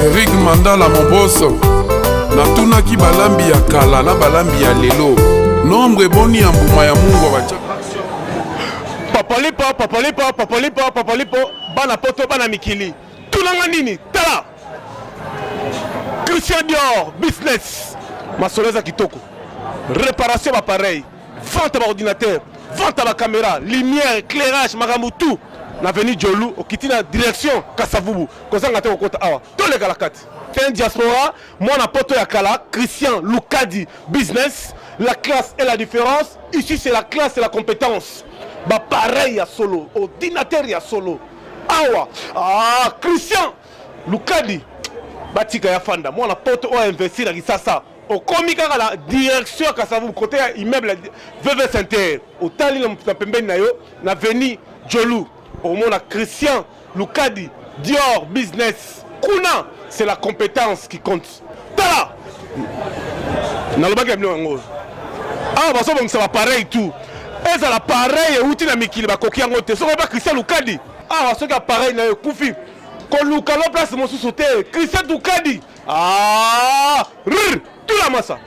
Eric Mandala Moboso natunaki balambi ya kala na balambi ya lelo nombre boni ya mbuma ya Mungu bacha Papolipo bana poto bana mikili tulanga nini tala Christian Dior business masoleza kitoko réparation d'appareil vente d'ordinateur vente à caméra lumière éclairage makambo tout na venu Jolu okitina direction Kasavubu kozanga te kokota awa tole galakati un diaspora moi na poto ya kala Christian Lukadi business la classe et la différence ici c'est la classe et la compétence ba pareil à solo ordinateur ya solo awa Christian Lukadi batika ya fanda moi na poto o investir na kisasa okomi kaka la direction Kasavubu côté ya immeuble VV Center otali na pembeni na yo na venu Jolu au monde Christian Lukadi Dior business kuna c'est la compétence qui compte tala na lobaki mno ngo baso bon ça va pareil tout et ça la pareil outi na mikili bakoki yango te soko ba Christian Lukadi soki pareil na kufi ko lukalo place mo soute Christian Lukadi tout la massa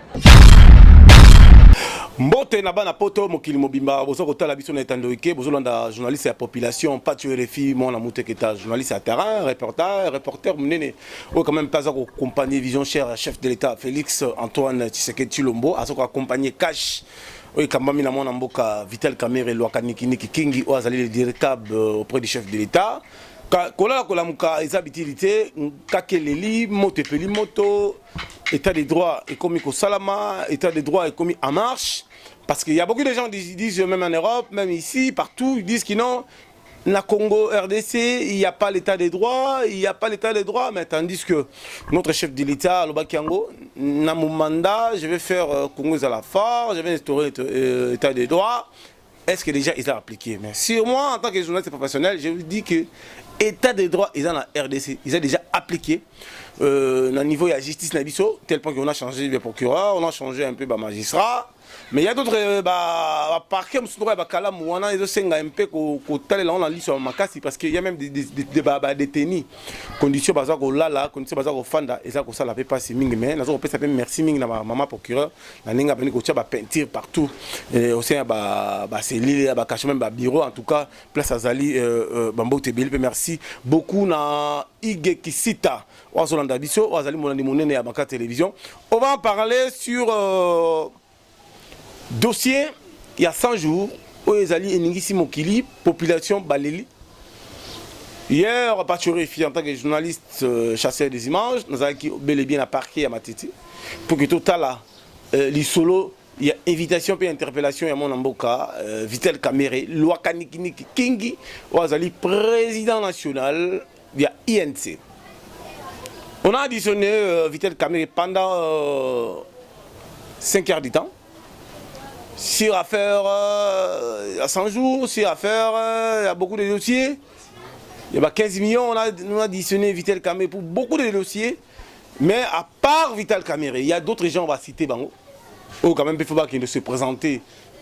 Mbote na bana poto mokili mobimba bozo kotala biso na etandoike bozo landa journaliste ya population pas tu RFI mon amoute keta journaliste à terrain reporter munene o quand même pas à compagnie vision cher chef de l'état Félix Antoine Tshisekedi Tshilombo a soko accompagner cash o kambami na mona mboka Vital Kamerhe Lwakanikini Kingi o azali le directeur auprès du chef de l'état kola kolamuka ezabilité kakeleli motepeli moto état de droit et comme salama état de droit et comme en marche parce qu'il y a beaucoup de gens qui disent même en Europe même ici partout ils disent qu'ils n'ont na Congo RDC il n'y a pas l'état de droit mais tandis que notre chef de l'état Lobakiango na mon mandat je vais faire Congo à la force je vais instaurer état de droit. Est-ce que déjà ils ont appliqué? Mais sur moi, en tant que journaliste professionnel, je vous dis que l'état de droit, ils ont la RDC, ils ont déjà appliqué. Au niveau de la justice, tel point qu'on a changé de procureur, on a changé un peu de magistrat. Mais il y a d'autres parquets qui sont un peu parce qu'il y a même des détenus. Conditions bases au lala, conditions bases au fanda, et ça ça la fait pas si ming mais nous on peut s'appeler merci ming na maman procureur, na ninga bani ko tia ba peinture partout. Aussi ba cellule ba cache même ba bureau en tout cas place Azali Bambo Tebele merci beaucoup na Ige Kisita. Wazolanda biso, wazali monandi monene ya banka télévision. On va en parler sur dossier il y a 100 jours où les alliés Eningisi Mokili, population Baleli. Hier, on en tant que journaliste chasseur des images, nous avons bel et bien à parquet à Matiti pour que tout à l'heure, solo, il y a invitation et interpellation à mon amboka, Vital Kamerhe, Lwakanikini Kingi, Wazali président national, il y a INC. On a additionné Vital Kamerhe pendant 5 heures du temps. Sur affaire à 100 jours, sur affaire, il y a beaucoup de dossiers. Il y a 15 millions, on a additionné Vital Kamerhe pour beaucoup de dossiers. Mais à part Vital Kamerhe, il y a d'autres gens, on va citer Bango. Oh, quand même, il faut pas qu'ils se présentent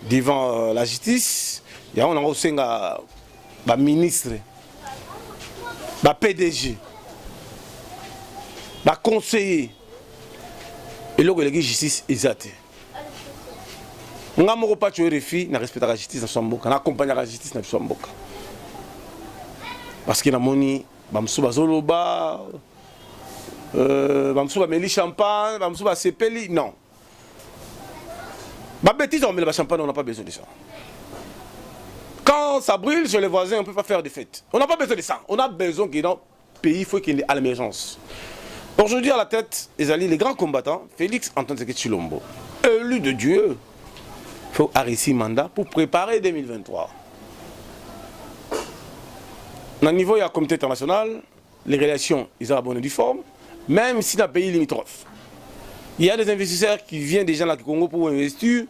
devant la justice. Il y a aussi un ministre, un PDG, un conseiller. Et là, la justice est exatée. On a mon pas tué les filles, on respecte la justice dans son boca, on accompagne la justice dans son boca. Parce qu'il y a moni, bamsouba zoloba, bamsouba meli champagne, bamsouba sepeli, non. Bah bêtise, on met le champagne, on n'a pas besoin de ça. Quand ça brûle chez les voisins, on ne peut pas faire de fête. On n'a pas besoin de ça. On a besoin que dans le pays, il faut qu'il y ait à l'émergence. Aujourd'hui, à la tête, les grands combattants, Félix Antoine Tshisekedi Tshilombo, élu de Dieu. Il faut arrêter mandat pour préparer 2023. Au niveau du comité international, les relations ils ont la bonne forme, même si dans le pays limitrophe. Il y a des investisseurs qui viennent déjà dans le Congo pour investir,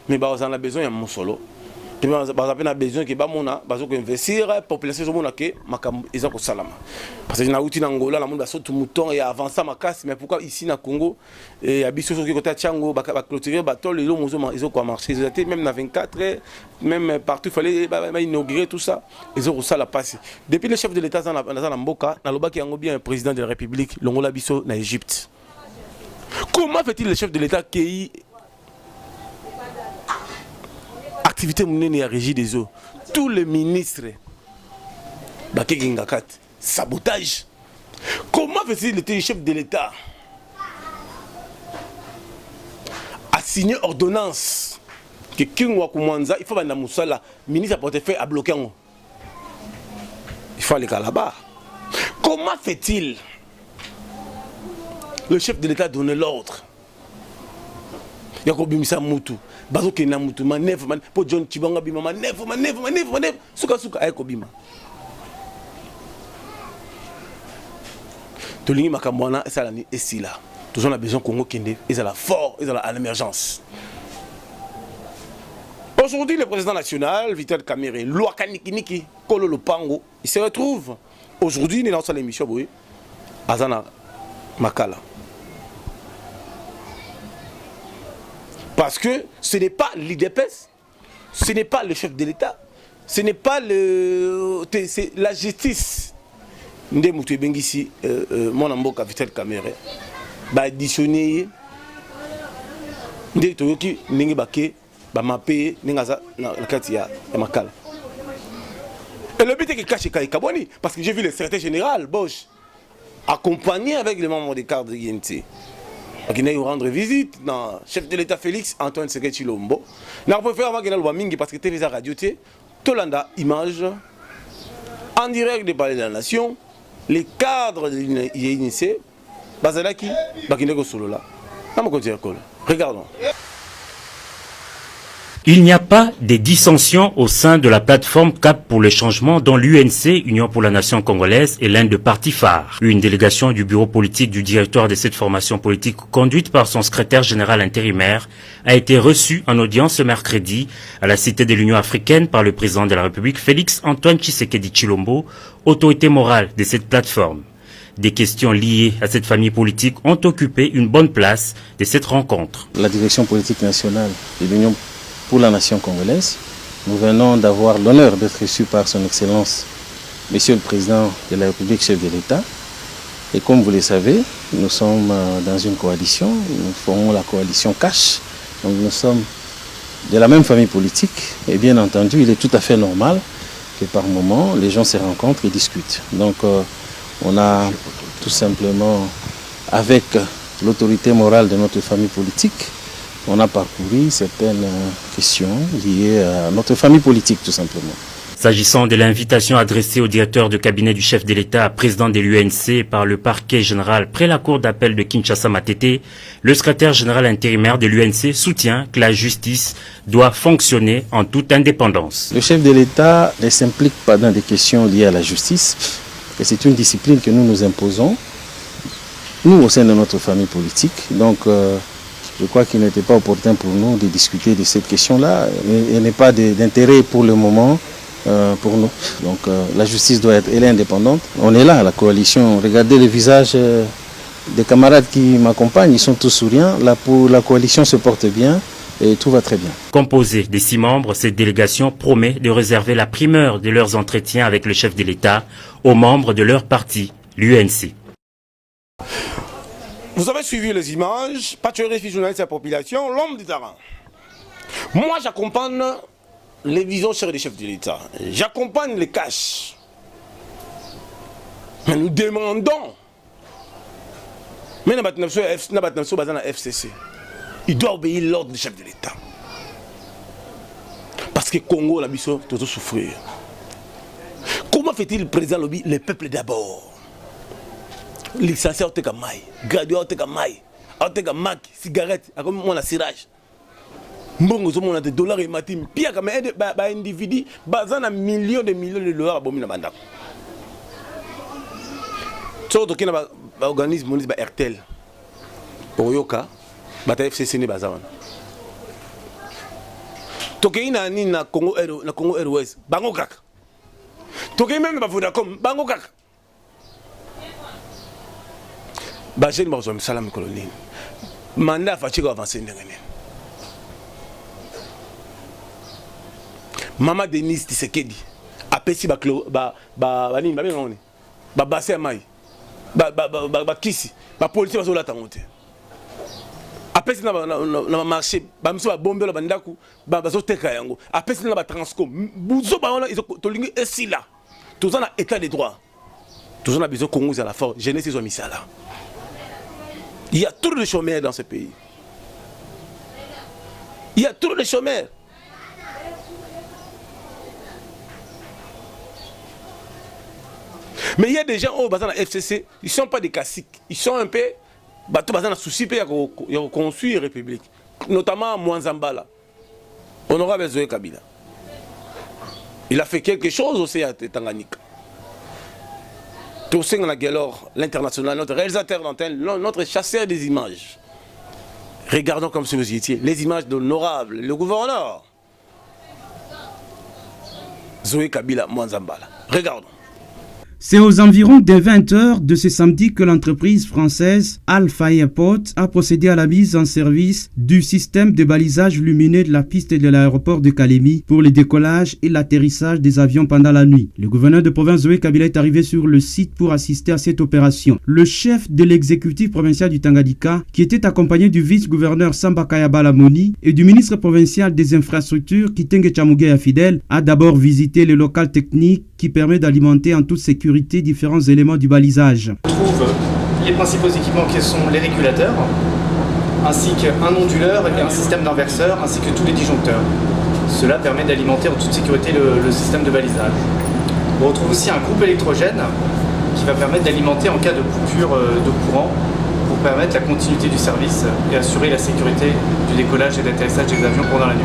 mais bah, on a besoin de mon solo. a besoin que bamona bazo ko investir population zo mona que makambo ezako salama parce que na uti na Angola la monde baso tout mouton et avancer ma casse mais pourquoi ici na Congo et abiso so ki côté Tchango ba clôturer bateau les lomo zo ko marcher même na 24 même partout fallait inaugurer tout ça ils ont ça la passe depuis le chef de l'état dans la mboka na loba ki yango bien président de la République longola biso na Égypte. Comment fait-il le chef de l'état qui activité menée à régie des eaux, tous les ministres, sabotage. Comment fait-il le chef de l'État a signé ordonnance que Kingwa Koumanza, il faut que Moussala, ministre à portefeuille, a bloqué. Il faut aller là-bas. Comment fait-il le chef de l'État donner l'ordre? Yakobimisa Moutou. Bazo kena mutu manef man po John Chibanga bima manef suka ayeko bima tolingi makamwana ça ni esila toujours on a besoin Congo kende ezala fort ezala à l'émergence. Aujourd'hui le président national Vital Kamerhe loi kanikiniki kolo lopango il se retrouve aujourd'hui il est dans l'émission boy azana makala. Parce que ce n'est pas l'IDPS, ce n'est pas le chef de l'État, ce n'est pas c'est la justice. Ndé Moutou Bengisi, mon amboka Vital Kamerhe, ba additionné, ndé Toyoki, Ningi Bake, ba mapé, Ningaza, la Katia, et Makala. Et le but est que cache Kaboni, parce que j'ai vu le secrétaire général, Bosch, accompagné avec les membres des cadres de l'INT. Qui n'a eu rendre visite dans chef de l'État Félix Antoine Tshisekedi Tshilombo. N'a pas fait avant qu'il y ait parce que TV Radio Tolanda image en direct des palais de la nation, les cadres de l'INC, Bazalaki, Bakineko Solola. Regardons. Il n'y a pas de dissensions au sein de la plateforme Cap pour le changement dont l'UNC, Union pour la Nation congolaise, est l'un des partis phares. Une délégation du bureau politique du directoire de cette formation politique conduite par son secrétaire général intérimaire a été reçue en audience ce mercredi à la Cité de l'Union africaine par le président de la République Félix Antoine Tshisekedi Tshilombo, autorité morale de cette plateforme. Des questions liées à cette famille politique ont occupé une bonne place de cette rencontre. La direction politique nationale de l'Union pour la nation congolaise, nous venons d'avoir l'honneur d'être reçus par son Excellence, Monsieur le Président de la République, chef de l'État. Et comme vous le savez, nous sommes dans une coalition, nous formons la coalition CASH, donc nous sommes de la même famille politique. Et bien entendu, il est tout à fait normal que par moment, les gens se rencontrent et discutent. Donc on a tout simplement, avec l'autorité morale de notre famille politique, on a parcouru certaines questions liées à notre famille politique, tout simplement. S'agissant de l'invitation adressée au directeur de cabinet du chef de l'État, président de l'UNC par le parquet général près la cour d'appel de Kinshasa Matete, le secrétaire général intérimaire de l'UNC soutient que la justice doit fonctionner en toute indépendance. Le chef de l'État ne s'implique pas dans des questions liées à la justice, et c'est une discipline que nous nous imposons, nous au sein de notre famille politique. Donc, je crois qu'il n'était pas opportun pour nous de discuter de cette question-là. Il n'y a pas d'intérêt pour le moment pour nous. Donc la justice doit être indépendante. On est là, la coalition. Regardez le visage des camarades qui m'accompagnent. Ils sont tous souriants. La coalition se porte bien et tout va très bien. Composée de 6 membres, cette délégation promet de réserver la primeur de leurs entretiens avec le chef de l'État aux membres de leur parti, l'UNC. Vous avez suivi les images, patriotisme journaliste de la population, l'homme du terrain. Moi, j'accompagne les visions chères des chefs de l'État. J'accompagne les caches. Mais nous demandons, mais la FCC, il doit obéir l'ordre du chef de l'État. Parce que Congo, la mission, tout souffrir. Comment fait-il le président lobby le peuple d'abord? Licencié au Tekamai, gradué au Tekamai, au Tekamak, cigarette, à comme mon assirage. Mbongo zomo na des dollars et matim, pire comme un individu, basant à millions de dollars à bomber banda. Surtout qu'il y a un organisme monétaire RTL. Pour Yoka, bata FCC ne bazan. tokei na nini na Congo Airways bango kaka tokei même ba Vodacom bango kaka ba jeune ba zo misala mikolo nini mandat fa chiko avancer ndenge nini Mama Denise Tshisekedi apesi ba nini ba ngoni ba bassin mai ba kisi ba police ba zo la tangote apesi na marché ba miso ba bombe la bandaku ba zo teka yango apesi na ba transcom buzo ba ona tolingi esila tous na état de droit tous na besoin Congo à la force jeunesse ils ont mis ça là. Il y a trop de chômeurs dans ce pays. Il y a trop de chômeurs. Mais il y a des gens au bazar la FCC, ils ne sont pas des classiques. Ils sont un peu bateau bazar na souci pour construire la République. Notamment Mwanzambala. Honorable Zoé Kabila. Il a fait quelque chose aussi à Tanganyika. Toussaint Nagelor, l'international, notre réalisateur d'antenne, notre chasseur des images. Regardons comme si vous y étiez, les images de l'honorable, le gouverneur. Zoé Kabila Mwanzambala. Regardons. C'est aux environs des 20 heures de ce samedi que l'entreprise française Alpha Airport a procédé à la mise en service du système de balisage lumineux de la piste de l'aéroport de Kalemi pour le décollage et l'atterrissage des avions pendant la nuit. Le gouverneur de province Zoé Kabila est arrivé sur le site pour assister à cette opération. Le chef de l'exécutif provincial du Tanganyika, qui était accompagné du vice-gouverneur Samba Kayaba Lamoni et du ministre provincial des infrastructures Kitenge Chamugeya Fidel, a d'abord visité le local technique qui permet d'alimenter en toute sécurité différents éléments du balisage. On trouve les principaux équipements qui sont les régulateurs, ainsi qu'un onduleur et un système d'inverseur, ainsi que tous les disjoncteurs. Cela permet d'alimenter en toute sécurité le système de balisage. On retrouve aussi un groupe électrogène qui va permettre d'alimenter en cas de coupure de courant pour permettre la continuité du service et assurer la sécurité du décollage et d'atterrissage des avions pendant la nuit.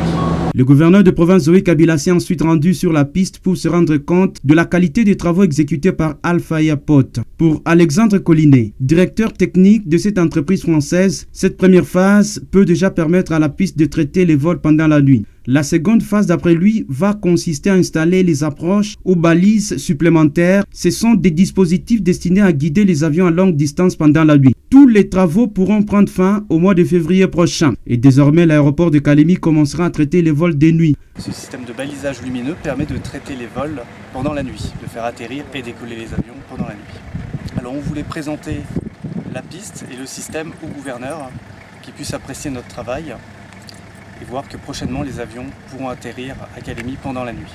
Le gouverneur de province Zoé Kabila s'est ensuite rendu sur la piste pour se rendre compte de la qualité des travaux exécutés par Alpha Airport. Pour Alexandre Collinet, directeur technique de cette entreprise française, cette première phase peut déjà permettre à la piste de traiter les vols pendant la nuit. La seconde phase, d'après lui, va consister à installer les approches aux balises supplémentaires. Ce sont des dispositifs destinés à guider les avions à longue distance pendant la nuit. Tous les travaux pourront prendre fin au mois de février prochain. Et désormais, l'aéroport de Kalemi commencera à traiter les vols de nuit. Ce système de balisage lumineux permet de traiter les vols pendant la nuit, de faire atterrir et décoller les avions pendant la nuit. Alors on voulait présenter la piste et le système au gouverneur qui puisse apprécier notre travail et voir que prochainement les avions pourront atterrir à Kalemi pendant la nuit.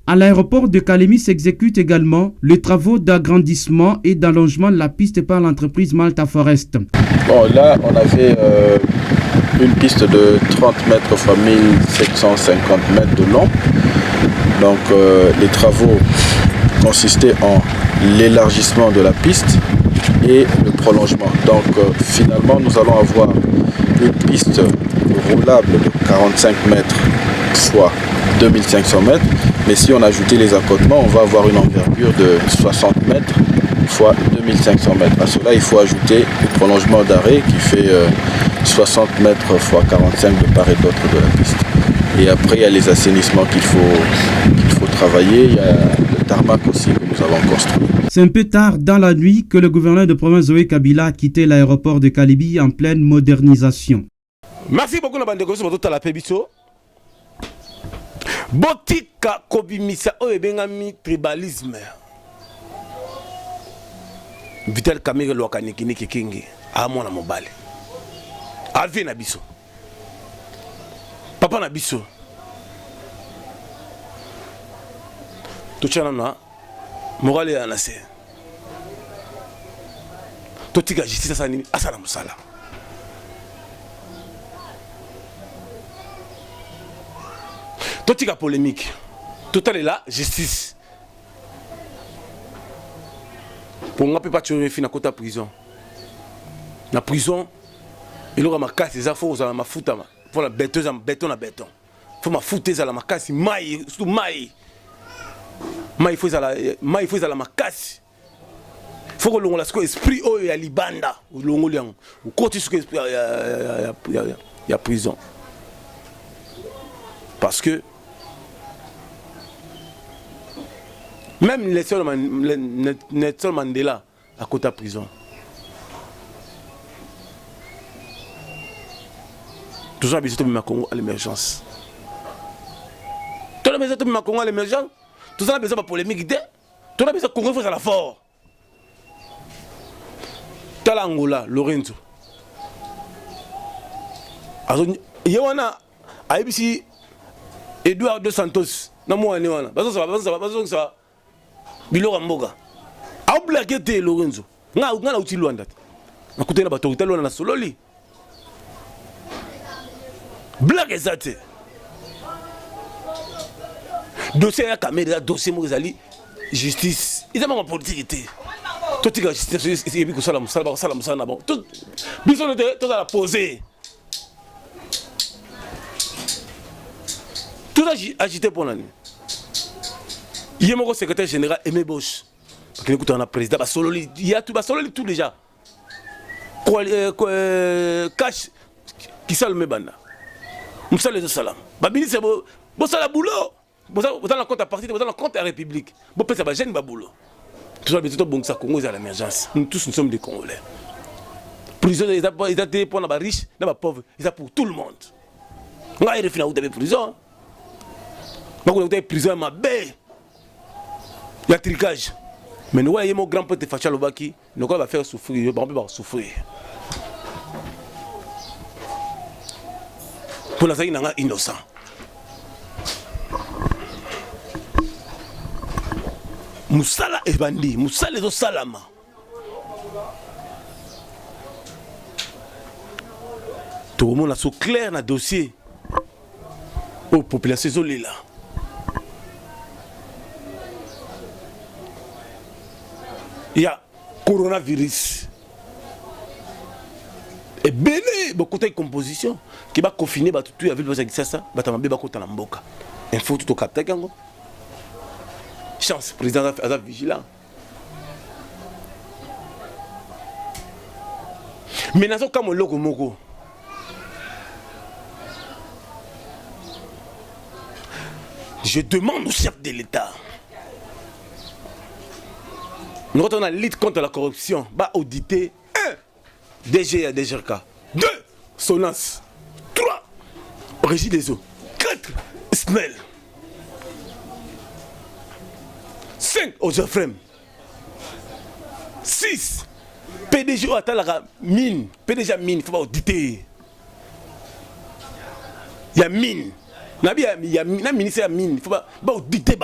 À l'aéroport de Kalemi s'exécutent également les travaux d'agrandissement et d'allongement de la piste par l'entreprise Malta Forest. Bon, là, on avait une piste de 30 mètres x 1750 mètres de long. Donc, les travaux consistaient en l'élargissement de la piste et le prolongement. Donc, finalement, nous allons avoir une piste roulable de 45 mètres x 2500 mètres. Mais si on ajoutait les accotements, on va avoir une envergure de 60 mètres x 2500 mètres. À cela, il faut ajouter le prolongement d'arrêt qui fait 60 mètres x 45 de part et d'autre de la piste. Et après, il y a les assainissements qu'il faut travailler. Il y a le tarmac aussi que nous avons construit. C'est un peu tard dans la nuit que le gouverneur de province Zoé Kabila a quitté l'aéroport de Kalemi en pleine modernisation. Merci beaucoup, Nabandeko, pour toute la pébiso. Botika kobimisa oyo bengami tribalisme. Vital Kamerhe lokaniki kingi amona mobale. Alve na biso. Papa na biso. Tochana na morale ya nase. Totika justice sanini asala musala. Totika polémique. Total est là, justice. Pour moi, je ne peux pas tuer na kota prison. Na prison, il y a ma casse, il faut que ma foute. Il faut la béton na béton. Il faut ma foute à la macasse, maï, surtout maï. Maï, il faut la macasse. Il faut que l'on ait l'esprit oh ya libanda, l'on liang. Ou côté ce que il y a prison. Parce que même Nelson Mandela à côté de la prison. Toujours à besoin de Congo à l'émergence. Tout le besoin de Congo à l'émergence. Tout ça a besoin de polémique. Tout le besoin de Congo à la fort. Angola, Lorenzo. Il y a ABC Eduardo dos Santos. Non, ça va. Bilo Ramboga. A blagué Lorenzo. Na uti Luanda. Na côté na bato Luanda na sololi. Blague ezate. Dossier ya caméra, dossier mo ezali justice. Ils ont ma politique. Tout est justice, il y a ça là bon. Tout besoin de tout à la poser. Tout a agité pour l'année. Il y a mon secrétaire général Aimé Bosch. Parce que écoute on a président Basololi, il y a tout Basololi tout déjà. Cash qui sale me banda. Moussa les salam. Babini c'est bon ça la boulot. Vous dans la compte à partir, vous dans la compte à République. Bon peut ça va gêne boulot. Tout ça, bon, ça, Congo est à l'émergence. Nous tous, nous sommes des Congolais. Prison, ils ont des pour les riches, les pauvres, ils ont pour tout le monde. On a refusé de prison. On a des prisons, ma baie. Il y a tricage. Mais nous voyons mon grand-père de Facha Lobaki, nous va faire souffrir, on va souffrir. Pour la salle, innocent. Moussala et Bandi, Moussala et Salama. Tout le monde a so clair dans le dossier. Aux populations isolées là. Il y a coronavirus. Et belé, beaucoup de composition qui va confiner tout la ville de ça, va t'amener beaucoup de mboka. Il faut tout au capter kango. Chance, président a vigilant. Mais dans ce cas, mon logo moko. Je demande au chef de l'État. Nous avons la lutte contre la corruption. Va auditer 1. DG à DGRK. 2. Sonas. 3. Régie des eaux. 4. SNEL. 5 aux Geoffrem. 6 PDG à la mine. PDG mine, il faut pas auditer. Il y a mine. Il y a ministère de mine, il faut pas auditer.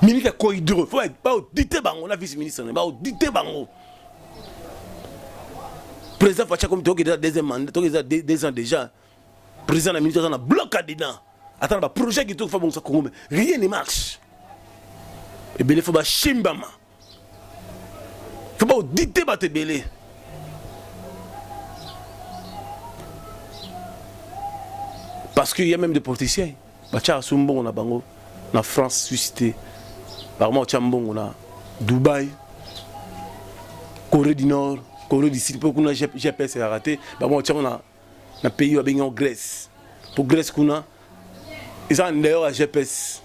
Ministre de corridor, il faut pas auditer. On a vice-ministre, il faut pas auditer. Président Facha, comme tu as déjà deuxième mandat, tu as déjà 2 ans déjà. Président de la ministre, on a bloqué dedans. Attends, le projet qui est fait, rien ne marche. Et bien, il faut pas chimbama. Il ne faut pas auditer tes belé. Parce qu'il y a même des politiciens. Bacha Sumbon, on a Bango, on a France suscité. Par moi, Chambon, on a Dubaï, Corée du Nord, Corée du Sud. Pour qu'on a GPS raté. Par moi, on a un pays où on a Grèce. Pour Grèce, qu'on a. Ils ont d'ailleurs un GPS.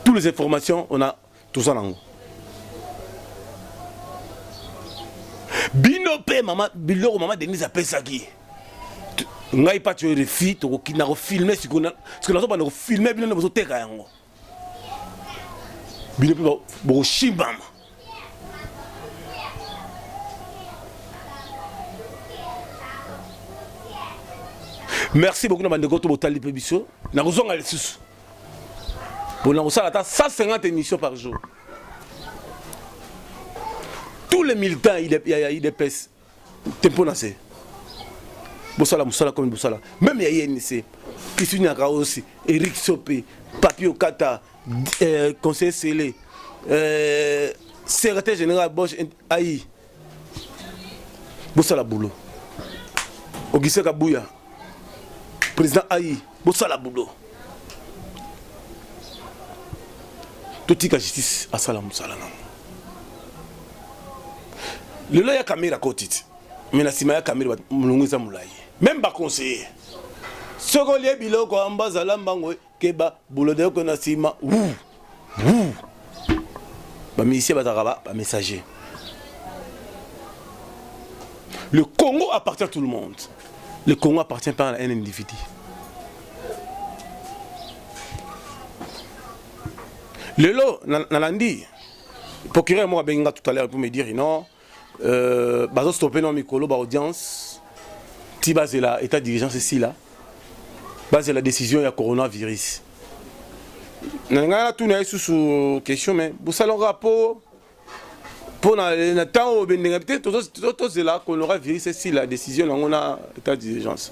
Toutes les informations, on a tout ça dans nous. Binope, maman, Biloro, maman, Denise appelle ça qui. On n'a pas tué les filles, on a filmé ce qu'on a filmé, on a filmé. Binope, bon, Shibam. Merci beaucoup, Namande Goto Botali Pébiso. Nous avons les sous. Nous avons 150 émissions par jour. Tous les militants, il y a des pèses. Tempo nassé. Boussala, Moussala comme Boussala. Même il y a INC. Christine Nyaka aussi. Eric Sopé. Papi Okata. Conseiller Sélé. Secrétaire général Bosch Aïe. Boussala Boulot. Auguste Kabouya. Président Aïe, Bossala Boulot. Tout la justice à Salam Salam. Le là, il y a caméra côté. Mais na sima ya kamera mulungu za mulai. Même ba conseiller. Soko lie biloko ambazala mbango keba bulode ko na sima. Ba ministère ba messager. Le Congo appartient à tout le monde. Le Congo appartient pas à un individu. Lelo nalandi procureur moi benga tout à l'heure pour me dire non bazo stopper non mikolo ba audience ti base la état d'urgence ici là base la décision ya coronavirus nanga tout na sous question mais vous salon rapport pour na temps au benga peut-être tout là qu'on aura virus ici la décision on a état d'urgence.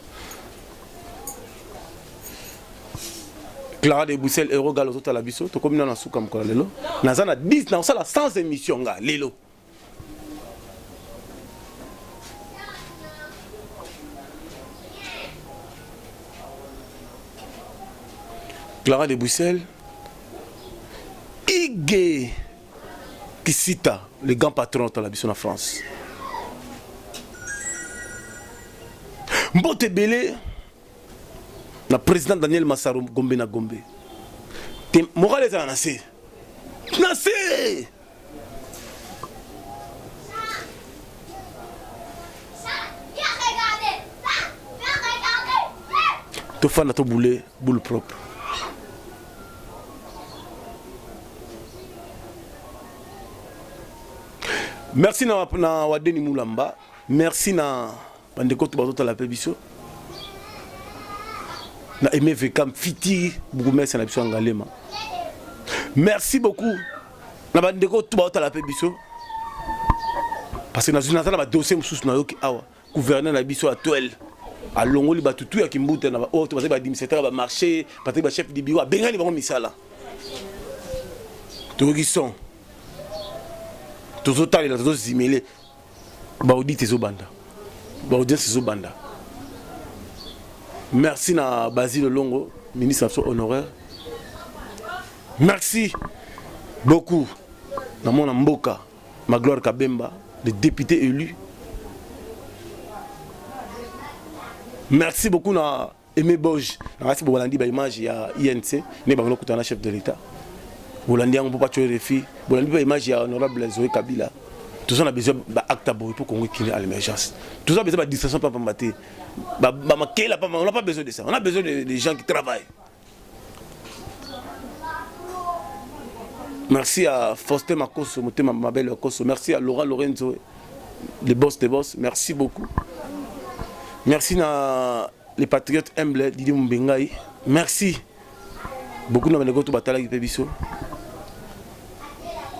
Clara de Bruxelles euro galo tota la biso to comme na suka mkola lelo nazana 10 na sala sans émission nga lelo Clara de Bruxelles Ige Kisita le grand patron de la biso en France Mbote Belé le président Daniel Massaro Gombe na Gombe. Moral est nassé. Nassé. Tu fais notre boule propre. Merci na Wadeni Moulamba. Merci na Bandeko Tubazo la Pébiso. Na aimé Vekam Fiti Bougoumes na biso ngalema. Merci beaucoup. Na bandeko tout ba la biso. Parce que na zuna na ba dossier mususu na yoki awa gouverneur na biso à Toel. A longoli ba tutu ya kimbuta na ba o to ba administrateur ba marché, ba chef de bureau bengani ba misala. To qui sont. To total la to zimele. Ba audit zo banda. Ba audience zo banda. Merci na Basile Longo, ministre honoraire. Merci beaucoup na mon Mboka, Magloire Kabemba, le député élu. Merci beaucoup na Aimé Boge. Merci beaucoup Bolandi ba image ya INC, ne ba ngokutana chef de l'État. Bolandi on peut pas tuer les filles. Bolandi ba image ya honorable Zoé Kabila. Tout ça on a besoin d'acte pour qu'on ait à l'émergence. Tout ça a besoin de distraction pas mater. On n'a pas besoin de ça. On a besoin de gens qui travaillent. Merci à Faustin Makoso, ma belle Makoso. Merci à Laura Lorenzo, les boss des boss. Merci beaucoup. Merci à les patriotes humbles, Didi Mbengaï. Merci beaucoup de nous tout batala qui pébiso.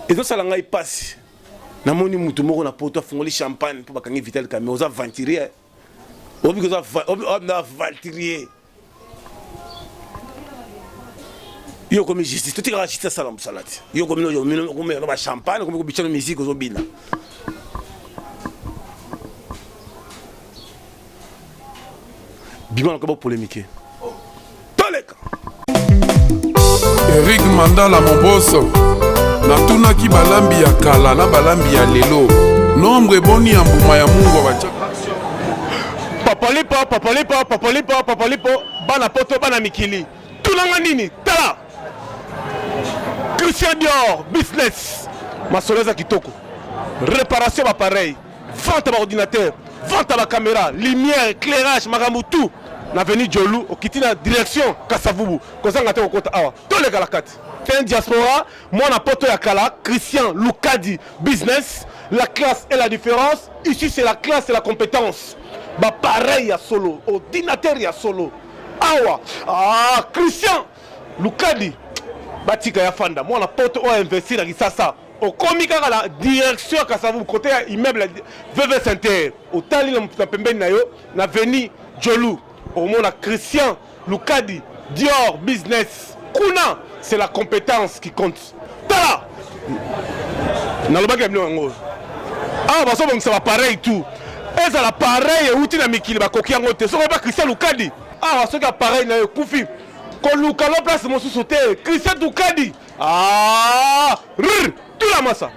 Et donc ça l'angaï passe. Na moni mutu moko na poto fongoli champagne pour bakangi vitel kamé oza venturier. Obi ko na venturier. Yo comme justice, tout est justice salam salati. Yo comme yo comme ba champagne comme ko bichano musique ozo bina. Bima ko polémique. Toleka. Eric Mandala mon boss. Natunaki balambi ya kala na balambi ya lelo nombre boni ya mbuma ya mungu bacha papalipo bana poto bana mikili tulanga nini tala Christian Dior business masoleza kitoko réparation d'appareil vente d'ordinateur vente de caméra lumière éclairage makambo tout na venu Jolu okitina direction Kasavubu kozanga te okota awa tolega la kati un diaspora, moi na poto ya kala, Christian Lukadi business, la classe et la différence. Ici c'est la classe et la compétence. Bah pareil à solo, ordinateur ya solo. Awa, Christian Lukadi, batika ya fanda. Moi na poto o investir à ça. Au comique à la direction Kasavu côté immeuble VV Center. Au tali na pembeni na yo na veni Jolu. Au monde à Christian Lukadi Dior business. Kuna c'est la compétence qui compte. Tala! Ah, bah ça va pareil tout. Et ça va pareil et outil na mikili ba koki yango te. So ba Christian Lukadi. Ah, ça va pareil na kufi. Ko Lukalo place mo sous Christian Lukadi. Ah! Tout la massa.